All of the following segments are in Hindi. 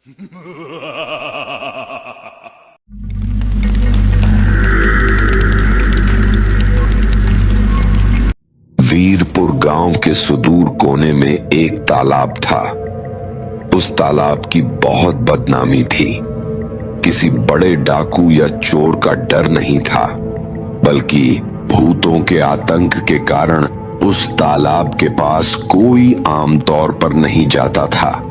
वीरपुर गांव के सुदूर कोने में एक तालाब था। उस तालाब की बहुत बदनामी थी। किसी बड़े डाकू या चोर का डर नहीं था, बल्कि भूतों के आतंक के कारण उस तालाब के पास कोई आमतौर पर नहीं जाता था।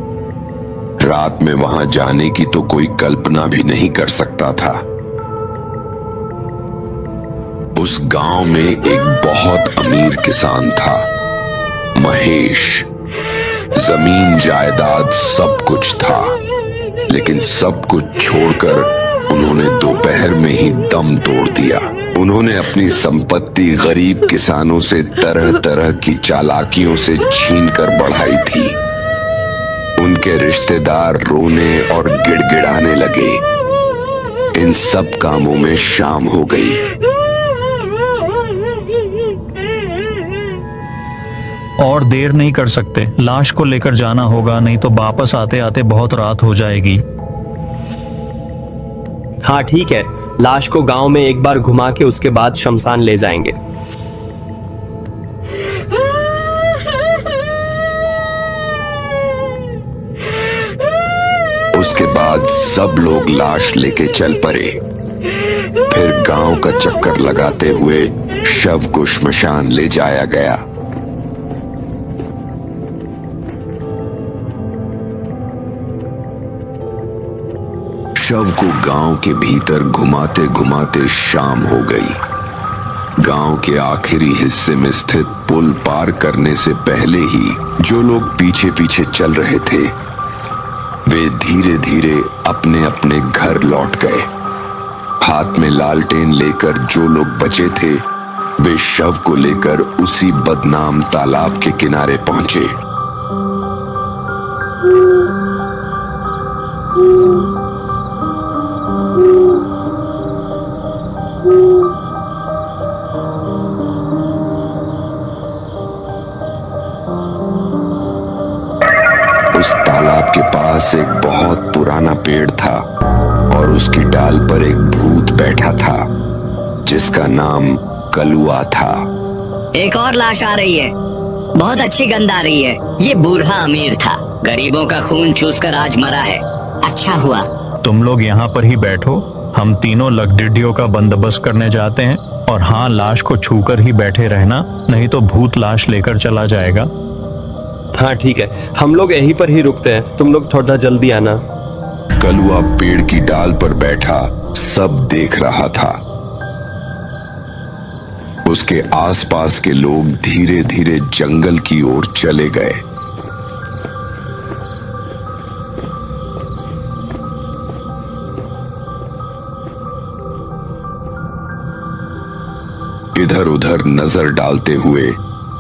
रात में वहां जाने की तो कोई कल्पना भी नहीं कर सकता था। उस गांव में एक बहुत अमीर किसान था, महेश। जमीन जायदाद सब कुछ था, लेकिन सब कुछ छोड़कर उन्होंने दोपहर में ही दम तोड़ दिया। उन्होंने अपनी संपत्ति गरीब किसानों से तरह तरह की चालाकियों से छीनकर बढ़ाई थी। उनके रिश्तेदार रोने और गिड़गिड़ाने लगे। इन सब कामों में शाम हो गई। और देर नहीं कर सकते, लाश को लेकर जाना होगा, नहीं तो वापस आते आते बहुत रात हो जाएगी। हाँ ठीक है, लाश को गांव में एक बार घुमा के उसके बाद शमशान ले जाएंगे। उसके बाद सब लोग लाश लेके चल पड़े। फिर गांव का चक्कर लगाते हुए शव को श्मशान ले जाया गया। शव को गांव के भीतर घुमाते घुमाते शाम हो गई। गांव के आखिरी हिस्से में स्थित पुल पार करने से पहले ही जो लोग पीछे पीछे चल रहे थे, वे धीरे धीरे अपने अपने घर लौट गए। हाथ में लालटेन लेकर जो लोग बचे थे, वे शव को लेकर उसी बदनाम तालाब के किनारे पहुंचे। उस तालाब के पास एक बहुत पुराना पेड़ था और उसकी डाल पर एक भूत बैठा था, जिसका नाम कलुआ था। एक और लाश आ रही है, बहुत अच्छी गंध आ रही है। ये बूढ़ा अमीर था, गरीबों का खून चूसकर आज मरा है। अच्छा हुआ। तुम लोग यहाँ पर ही बैठो, हम तीनों लकड़ियों का बंदोबस्त करने जाते हैं। और हाँ, लाश को छूकर ही बैठे रहना, नहीं तो भूत लाश लेकर चला जाएगा। हाँ ठीक है, हम लोग यहीं पर ही रुकते हैं, तुम लोग थोड़ा जल्दी आना। कलुआ पेड़ की डाल पर बैठा सब देख रहा था। उसके आसपास के लोग धीरे धीरे जंगल की ओर चले गए। इधर उधर नजर डालते हुए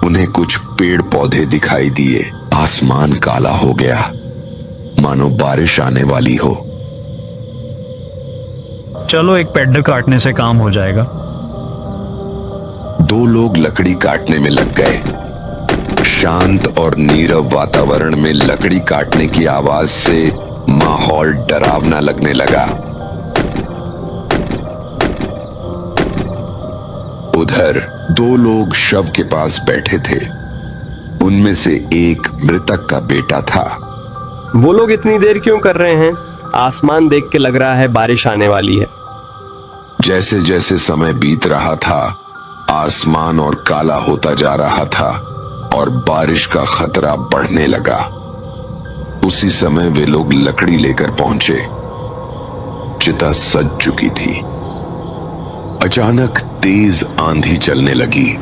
उन्हें कुछ पेड़ पौधे दिखाई दिए। आसमान काला हो गया, मानो बारिश आने वाली हो। चलो, एक पेड़ काटने से काम हो जाएगा। दो लोग लकड़ी काटने में लग गए। शांत और नीरव वातावरण में लकड़ी काटने की आवाज से माहौल डरावना लगने लगा। उधर दो लोग शव के पास बैठे थे। उनमें से एक मृतक का बेटा था। वो लोग इतनी देर क्यों कर रहे हैं? आसमान देख के लग रहा है बारिश आने वाली है। जैसे जैसे समय बीत रहा था, आसमान और काला होता जा रहा था और बारिश का खतरा बढ़ने लगा। उसी समय वे लोग लकड़ी लेकर पहुंचे। चिता सज चुकी थी। अचानक तेज आंधी चलने लगी।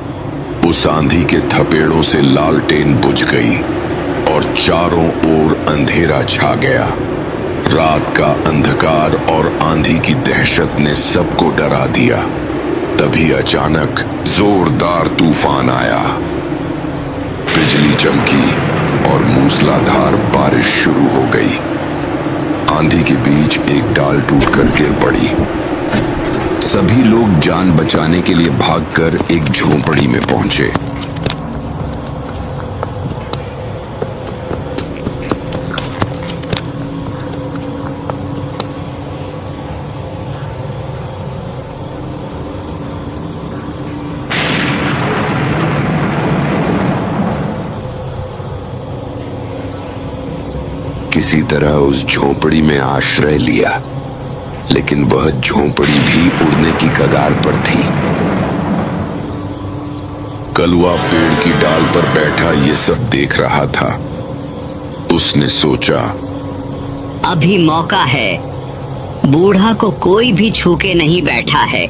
उस आंधी के थपेड़ों से लालटेन बुझ गई और चारों ओर अंधेरा छा गया। रात का अंधकार और आंधी की दहशत ने सबको डरा दिया। तभी अचानक जोरदार तूफान आया। बिजली चमकी और मूसलाधार बारिश शुरू हो गई। आंधी के बीच एक डाल टूटकर गिर पड़ी। सभी लोग जान बचाने के लिए भागकर एक झोंपड़ी में पहुंचे। किसी तरह उस झोपड़ी में आश्रय लिया, लेकिन वह झोपड़ी भी उड़ने की कगार पर थी। कलुआ पेड़ की डाल पर बैठा ये सब देख रहा था। उसने सोचा, अभी मौका है। बूढ़ा को कोई भी छू के नहीं बैठा है।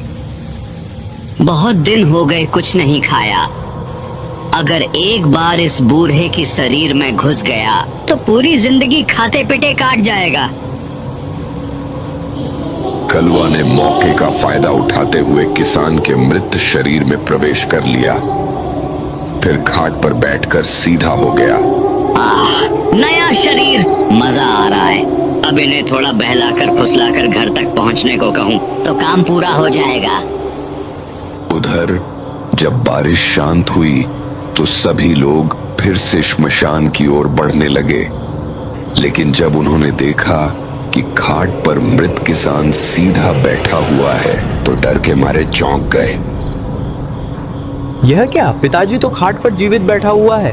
बहुत दिन हो गए कुछ नहीं खाया। अगर एक बार इस बूढ़े की शरीर में घुस गया तो पूरी जिंदगी खाते पीटे काट जाएगा। कलुआ ने मौके का फायदा उठाते हुए किसान के मृत शरीर में प्रवेश कर लिया। फिर खाट पर बैठकर सीधा हो गया। नया शरीर, मजा आ रहा है। अब इन्हें थोड़ा बहलाकर फुसलाकर घर तक पहुंचने को कहूं तो काम पूरा हो जाएगा। उधर जब बारिश शांत हुई तो सभी लोग फिर से श्मशान की ओर बढ़ने लगे, लेकिन जब उन्होंने देखा कि खाट पर मृत किसान सीधा बैठा हुआ है तो डर के मारे चौंक गए। यह क्या? पिताजी तो खाट पर जीवित बैठा हुआ है।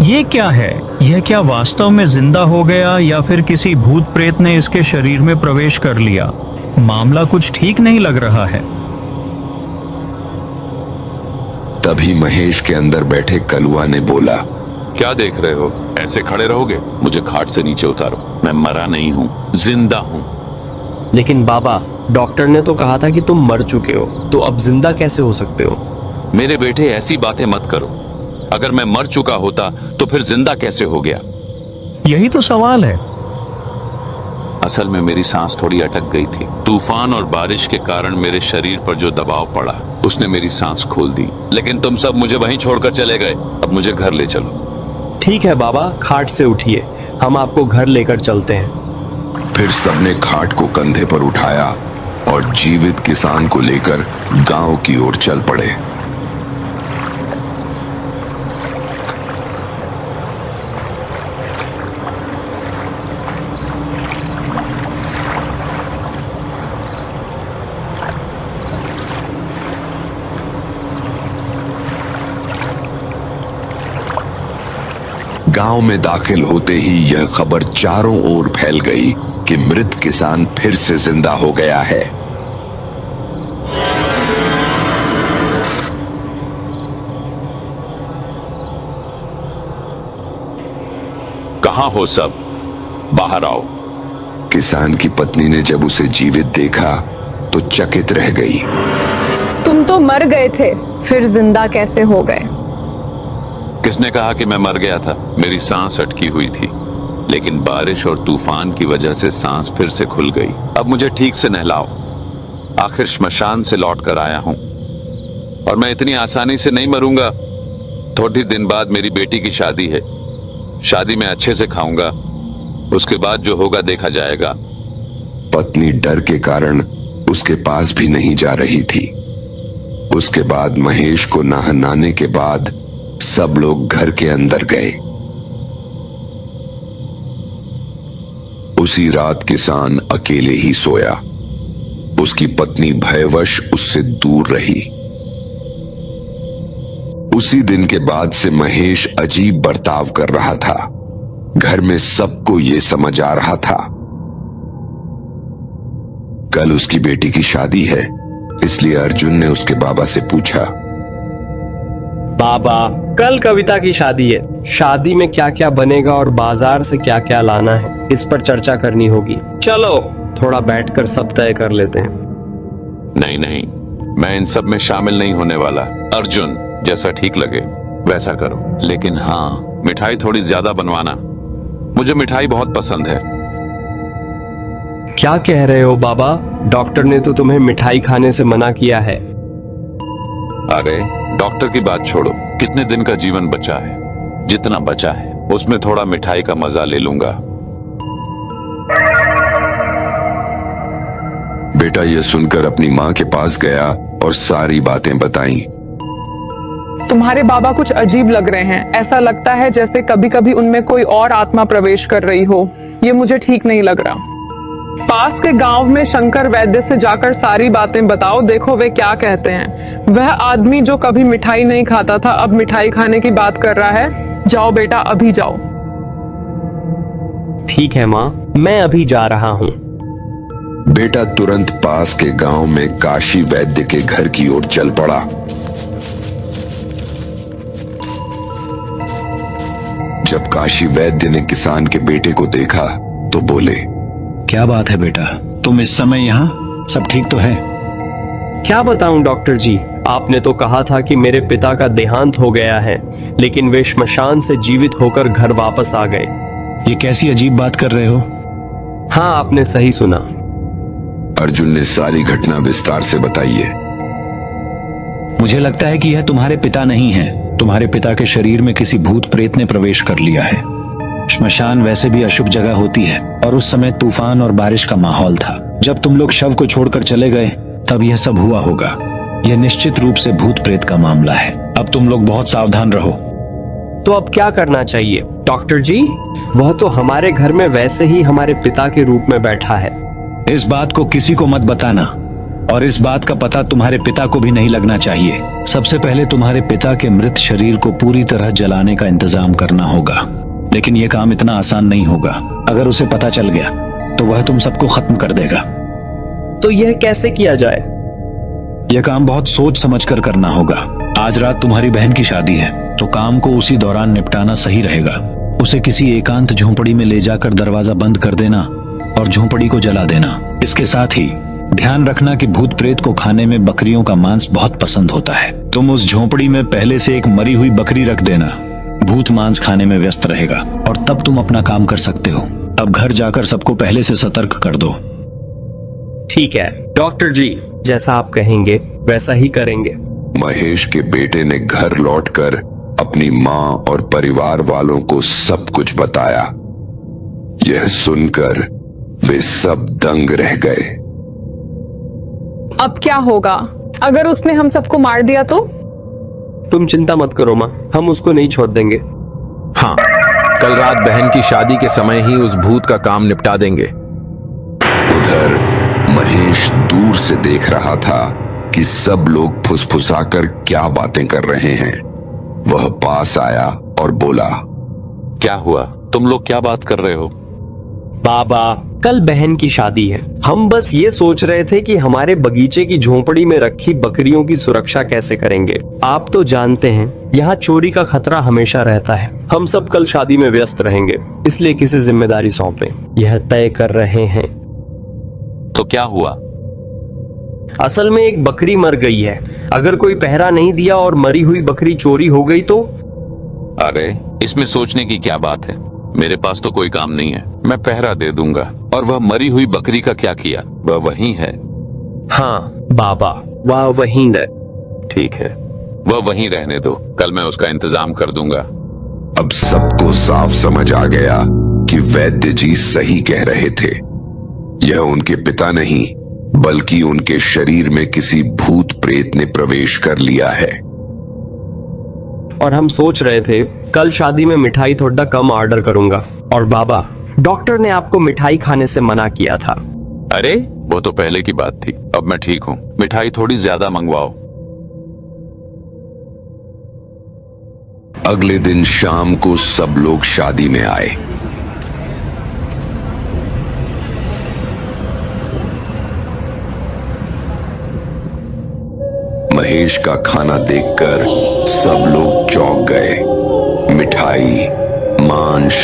ये क्या है? यह क्या वास्तव में जिंदा हो गया या फिर किसी भूत प्रेत ने इसके शरीर में प्रवेश कर लिया? मामला कुछ ठीक नहीं लग रहा है। तभी महेश के अंदर बैठे कलुआ ने बोला, क्या देख रहे हो? ऐसे खड़े रहोगे? मुझे खाट से नीचे उतारो। मैं मरा नहीं हूँ, जिंदा हूँ। लेकिन बाबा, डॉक्टर ने तो कहा था कि तुम मर चुके हो, तो अब जिंदा कैसे हो सकते हो? मेरे बेटे ऐसी बातें मत करो। अगर मैं मर चुका होता तो फिर जिंदा कैसे हो गया? यही तो सवाल है। असल में मेरी सांस थोड़ी अटक गई थी। तूफान और बारिश के कारण मेरे शरीर पर जो दबाव पड़ा उसने मेरी सांस खोल दी। लेकिन तुम सब मुझे वहीं छोड़कर चले गए। अब मुझे घर ले चलो। ठीक है बाबा, खाट से उठिए, हम आपको घर लेकर चलते हैं। फिर सबने खाट को कंधे पर उठाया और जीवित किसान को लेकर गांव की ओर चल पड़े। गांव में दाखिल होते ही यह खबर चारों ओर फैल गई कि मृत किसान फिर से जिंदा हो गया है। कहां हो सब? बाहर आओ। किसान की पत्नी ने जब उसे जीवित देखा तो चकित रह गई। तुम तो मर गए थे, फिर जिंदा कैसे हो गए? किसने कहा कि मैं मर गया था? मेरी सांस अटकी हुई थी, लेकिन बारिश और तूफान की वजह से सांस फिर से खुल गई। अब मुझे ठीक से नहलाओ। आखिर श्मशान से लौट कर आया हूं और मैं इतनी आसानी से नहीं मरूंगा। थोड़े दिन बाद मेरी बेटी की शादी है। शादी में अच्छे से खाऊंगा, उसके बाद जो होगा देखा जाएगा। पत्नी डर के कारण उसके पास भी नहीं जा रही थी। उसके बाद महेश को नहलाने के बाद सब लोग घर के अंदर गए। उसी रात किसान अकेले ही सोया। उसकी पत्नी भयवश उससे दूर रही। उसी दिन के बाद से महेश अजीब बर्ताव कर रहा था। घर में सबको यह समझ आ रहा था। कल उसकी बेटी की शादी है, इसलिए अर्जुन ने उसके बाबा से पूछा, बाबा, कल कविता की शादी है। शादी में क्या क्या बनेगा और बाजार से क्या क्या लाना है, इस पर चर्चा करनी होगी। चलो थोड़ा बैठकर सब तय कर लेते हैं। नहीं नहीं, मैं इन सब में शामिल नहीं होने वाला। अर्जुन, जैसा ठीक लगे वैसा करो, लेकिन हाँ, मिठाई थोड़ी ज्यादा बनवाना। मुझे मिठाई बहुत पसंद है। क्या कह रहे हो बाबा? डॉक्टर ने तो तुम्हें मिठाई खाने से मना किया है। अरे डॉक्टर की बात छोड़ो, कितने दिन का जीवन बचा है? जितना बचा है उसमें थोड़ा मिठाई का मजा ले लूंगा। बेटा यह सुनकर अपनी मां के पास गया और सारी बातें बताई। तुम्हारे बाबा कुछ अजीब लग रहे हैं। ऐसा लगता है जैसे कभी कभी उनमें कोई और आत्मा प्रवेश कर रही हो। ये मुझे ठीक नहीं लग रहा। पास के गांव में शंकर वैद्य से जाकर सारी बातें बताओ, देखो वे क्या कहते हैं। वह आदमी जो कभी मिठाई नहीं खाता था अब मिठाई खाने की बात कर रहा है। जाओ बेटा, अभी जाओ। ठीक है माँ, मैं अभी जा रहा हूँ। बेटा तुरंत पास के गांव में काशी वैद्य के घर की ओर चल पड़ा। जब काशी वैद्य ने किसान के बेटे को देखा तो बोले, क्या बात है बेटा, तुम इस समय यहाँ? सब ठीक तो है? क्या बताऊं डॉक्टर जी, आपने तो कहा था कि मेरे पिता का देहांत हो गया है, लेकिन वे श्मशान से जीवित होकर घर वापस आ गए। ये कैसी अजीब बात कर रहे हो? हाँ, आपने सही सुना। अर्जुन ने सारी घटना विस्तार से बताई है। मुझे लगता है कि यह तुम्हारे पिता नहीं है। तुम्हारे पिता के शरीर में किसी भूत प्रेत ने प्रवेश कर लिया है। श्मशान वैसे भी अशुभ जगह होती है और उस समय तूफान और बारिश का माहौल था। जब तुम लोग शव को छोड़कर चले गए तब यह सब हुआ होगा। यह निश्चित रूप से भूत प्रेत का मामला है। अब तुम लोग बहुत सावधान रहो। तो अब क्या करना चाहिए डॉक्टर जी? वह तो हमारे घर में वैसे ही हमारे पिता के रूप में बैठा है। इस बात को किसी को मत बताना और इस बात का पता तुम्हारे पिता को भी नहीं लगना चाहिए। सबसे पहले तुम्हारे पिता के मृत शरीर को पूरी तरह जलाने का इंतजाम करना होगा, लेकिन यह काम इतना आसान नहीं होगा। अगर उसे पता चल गया तो वह तुम सबको खत्म कर देगा। तो यह कैसे किया जाए? यह काम बहुत सोच समझ कर करना होगा। आज रात तुम्हारी बहन की शादी है, तो काम को उसी दौरान निपटाना सही रहेगा। उसे किसी एकांत झोंपड़ी में ले जाकर दरवाजा बंद कर देना और झोंपड़ी को जला देना। इसके साथ ही ध्यान रखना कि भूत प्रेत को खाने में बकरियों का मांस बहुत पसंद होता है। तुम उस झोंपड़ी में पहले से एक मरी हुई बकरी रख देना। भूत मांस खाने में व्यस्त रहेगा और तब तुम अपना काम कर सकते हो। अब घर जाकर सबको पहले से सतर्क कर दो। ठीक है डॉक्टर जी, जैसा आप कहेंगे वैसा ही करेंगे। महेश के बेटे ने घर लौटकर अपनी माँ और परिवार वालों को सब कुछ बताया। यह सुनकर वे सब दंग रह गए। अब क्या होगा अगर उसने हम सबको मार दिया तो? तुम चिंता मत करो माँ, हम उसको नहीं छोड़ देंगे। हाँ, कल रात बहन की शादी के समय ही उस भूत का काम निपटा देंगे। उधर महेश दूर से देख रहा था कि सब लोग फुसफुसाकर क्या बातें कर रहे हैं। वह पास आया और बोला, क्या हुआ? तुम लोग क्या बात कर रहे हो? बाबा, कल बहन की शादी है। हम बस ये सोच रहे थे कि हमारे बगीचे की झोंपड़ी में रखी बकरियों की सुरक्षा कैसे करेंगे। आप तो जानते हैं यहाँ चोरी का खतरा हमेशा रहता है। हम सब कल शादी में व्यस्त रहेंगे, इसलिए किसी जिम्मेदारी सौंपे, यह तय कर रहे हैं। तो क्या हुआ? असल में एक बकरी मर गई है। अगर कोई पहरा नहीं दिया और मरी हुई बकरी चोरी हो गई तो? अरे, इसमें सोचने की क्या बात है? मेरे पास तो कोई काम नहीं है, मैं पहरा दे दूंगा। और वह मरी हुई बकरी का क्या किया? वह वहीं है। हाँ बाबा, वह वहीं है। ठीक है, वह वहीं रहने दो, कल मैं उसका इंतजाम कर दूंगा। अब सबको साफ समझ आ गया कि वैद्य जी सही कह रहे थे। यह उनके पिता नहीं बल्कि उनके शरीर में किसी भूत प्रेत ने प्रवेश कर लिया है। और हम सोच रहे थे कल शादी में मिठाई थोड़ा कम ऑर्डर करूंगा। और बाबा, डॉक्टर ने आपको मिठाई खाने से मना किया था। अरे, वो तो पहले की बात थी, अब मैं ठीक हूँ। मिठाई थोड़ी ज्यादा मंगवाओ। अगले दिन शाम को सब लोग शादी में आए। महेश का खाना देखकर सब लोग चौंक गए। मिठाई, मांस,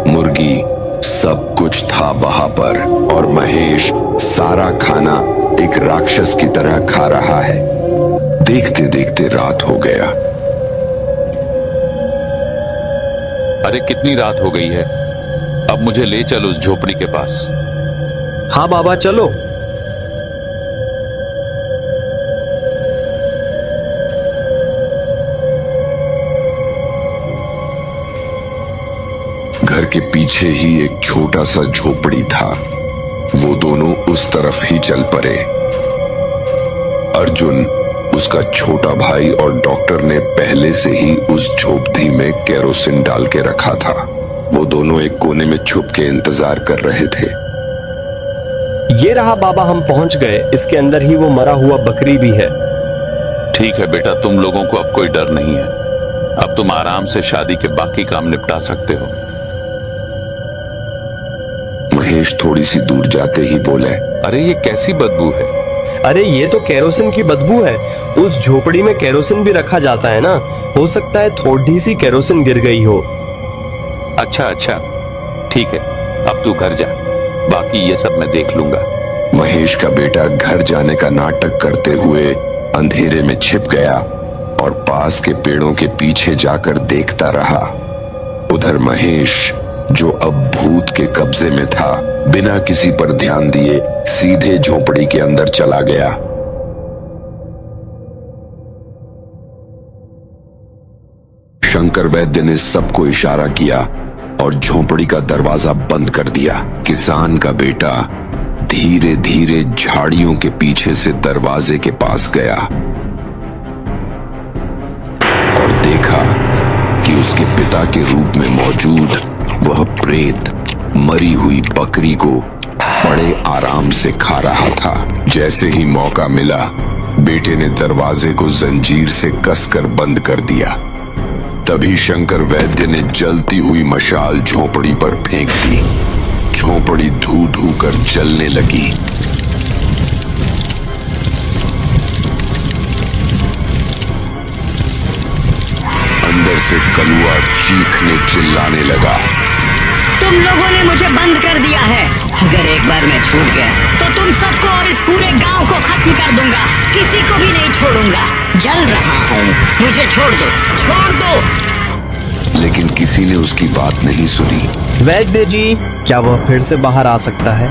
मुर्गी सब कुछ था वहां पर और महेश सारा खाना एक राक्षस की तरह खा रहा है। देखते देखते रात हो गया। अरे, कितनी रात हो गई है? अब मुझे ले चल उस झोपड़ी के पास। हाँ बाबा, चलो। घर के पीछे ही एक छोटा सा झोपड़ी था। वो दोनों उस तरफ ही चल पड़े। अर्जुन, उसका छोटा भाई और डॉक्टर ने पहले से ही उस झोपड़ी में केरोसिन डाल के रखा था। वो दोनों एक कोने में छुप के इंतजार कर रहे थे। ये रहा बाबा, हम पहुंच गए। इसके अंदर ही वो मरा हुआ बकरी भी है। ठीक है बेटा, तुम लोगों को अब कोई डर नहीं है। अब तुम आराम से शादी के बाकी काम निपटा सकते हो। महेश थोड़ी सी दूर जाते ही बोले, अरे ये कैसी बदबू है? अरे ये तो केरोसिन की बदबू है। उस झोपड़ी में केरोसिन भी रखा जाता है ना, हो सकता है थोड़ी सी केरोसिन गिर गई हो। अच्छा अच्छा, ठीक है, अब तू घर जा, बाकी ये सब मैं देख लूंगा। महेश का बेटा घर जाने का नाटक करते हुए अंधेरे में छिप गया और पास के पेड़ों के पीछे जाकर देखता रहा। उधर महेश, जो अब भूत के कब्जे में था, बिना किसी पर ध्यान दिए सीधे झोपड़ी के अंदर चला गया। शंकर वैद्य ने सबको इशारा किया और झोपड़ी का दरवाजा बंद कर दिया। किसान का बेटा धीरे धीरे झाड़ियों के पीछे से दरवाजे के पास गया और देखा कि उसके पिता के रूप में मौजूद वह प्रेत मरी हुई बकरी को बड़े आराम से खा रहा था। जैसे ही मौका मिला, बेटे ने दरवाजे को जंजीर से कसकर बंद कर दिया। तभी शंकर वैद्य ने जलती हुई मशाल झोपड़ी पर फेंक दी। झोपड़ी धू धू कर जलने लगी। अंदर से कलुआ चीखने चिल्लाने लगा, तुम लोगों ने मुझे बंद कर दिया है। अगर एक बार मैं छूट गया तो तुम सबको और इस पूरे गांव को खत्म कर दूंगा, किसी को भी नहीं छोड़ूंगा। जल रहा हूँ, मुझे छोड़ दो, छोड़ दो। लेकिन किसी ने उसकी बात नहीं सुनी। वैद्य जी, क्या वह फिर से बाहर आ सकता है?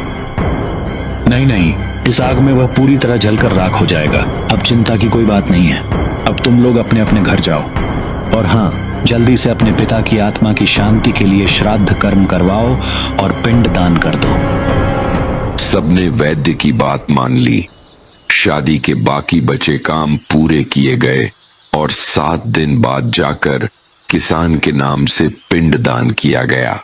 नहीं नहीं, इस आग में वह पूरी तरह जलकर राख हो जाएगा। अब चिंता की कोई बात नहीं है। अब तुम लोग अपने अपने घर जाओ और हाँ, जल्दी से अपने पिता की आत्मा की शांति के लिए श्राद्ध कर्म करवाओ और पिंड दान कर दो। सबने वैद्य की बात मान ली। शादी के बाकी बचे काम पूरे किए गए और 7 दिन बाद जाकर किसान के नाम से पिंड दान किया गया।